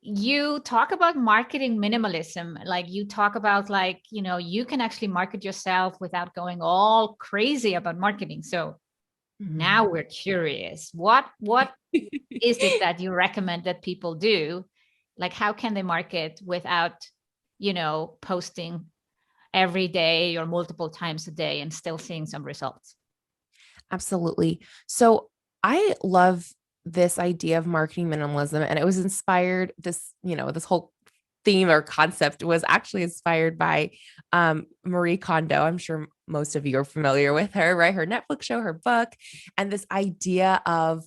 you talk about marketing minimalism. Like you talk about like, you can actually market yourself without going all crazy about marketing. So now we're curious. What is it that you recommend that people do? Like how can they market without, posting every day or multiple times a day and still seeing some results? Absolutely. So I love this idea of marketing minimalism, and it was inspired this whole theme or concept was actually inspired by Marie Kondo. I'm sure most of you are familiar with her, right? Her Netflix show, her book, and this idea of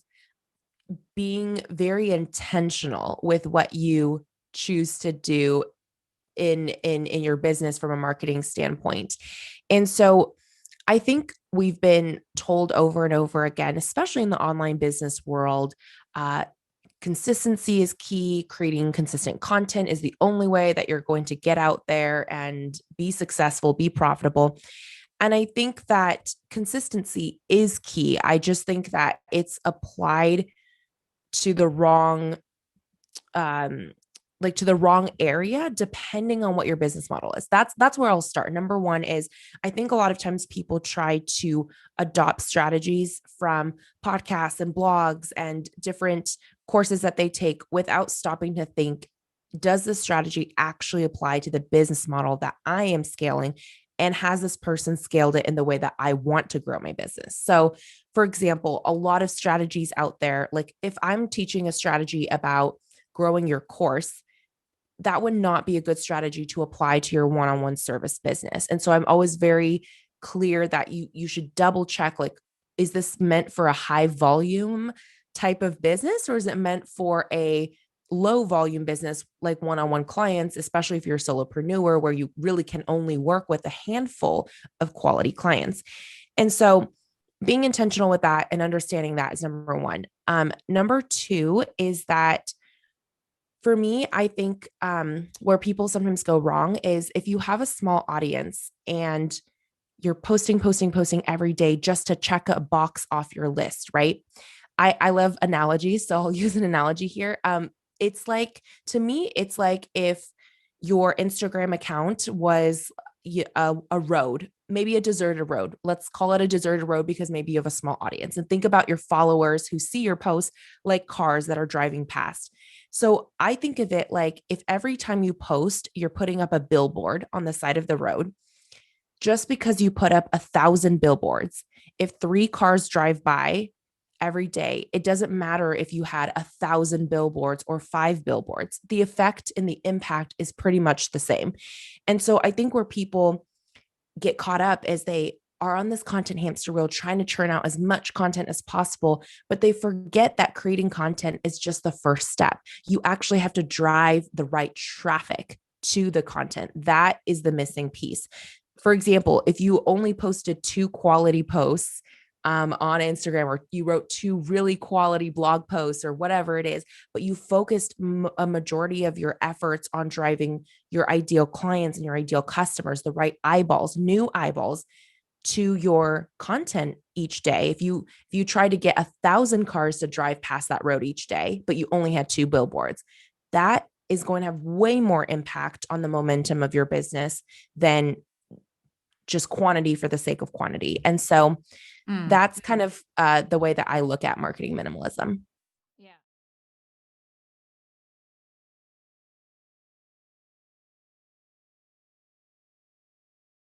being very intentional with what you choose to do in your business from a marketing standpoint. And so I think we've been told over and over again, especially in the online business world, uh, consistency is key. Creating consistent content is the only way that you're going to get out there and be successful, be profitable. And I think that consistency is key. I just think that it's applied to the wrong um to the wrong area depending on what your business model is. That's where I'll start. Number one is I think a lot of times people try to adopt strategies from podcasts and blogs and different courses that they take without stopping to think, does this strategy actually apply to the business model that I am scaling? And has this person scaled it in the way that I want to grow my business? So, for example, a lot of strategies out there, like if I'm teaching a strategy about growing your course, that would not be a good strategy to apply to your one-on-one service business. And so I'm always very clear that you should double check, like, is this meant for a high volume type of business, or is it meant for a low volume business like one-on-one clients, especially if you're a solopreneur where you really can only work with a handful of quality clients. And so being intentional with that and understanding that is number one. Number two is that for me, I think where people sometimes go wrong is if you have a small audience and you're posting every day just to check a box off your list, right? I love analogies, so I'll use an analogy here. It's like, to me, it's like if your Instagram account was a road, maybe a deserted road. Let's call it a deserted road because maybe you have a small audience. And think about your followers who see your posts like cars that are driving past. So I think of it like if every time you post, you're putting up a billboard on the side of the road, just because you put up 1,000 billboards, if three cars drive by every day, it doesn't matter if you had 1,000 billboards or five billboards. The effect and the impact is pretty much the same. And so I think where people get caught up is they are on this content hamster wheel trying to churn out as much content as possible, but they forget that creating content is just the first step. You actually have to drive the right traffic to the content. That is the missing piece. For example, if you only posted two quality posts on Instagram, or you wrote two really quality blog posts or whatever it is, but you focused a majority of your efforts on driving your ideal clients and your ideal customers, the right eyeballs, new eyeballs to your content each day. If you try to get 1,000 cars to drive past that road each day, but you only had two billboards, that is going to have way more impact on the momentum of your business than just quantity for the sake of quantity. And so Mm. that's kind of the way that I look at marketing minimalism.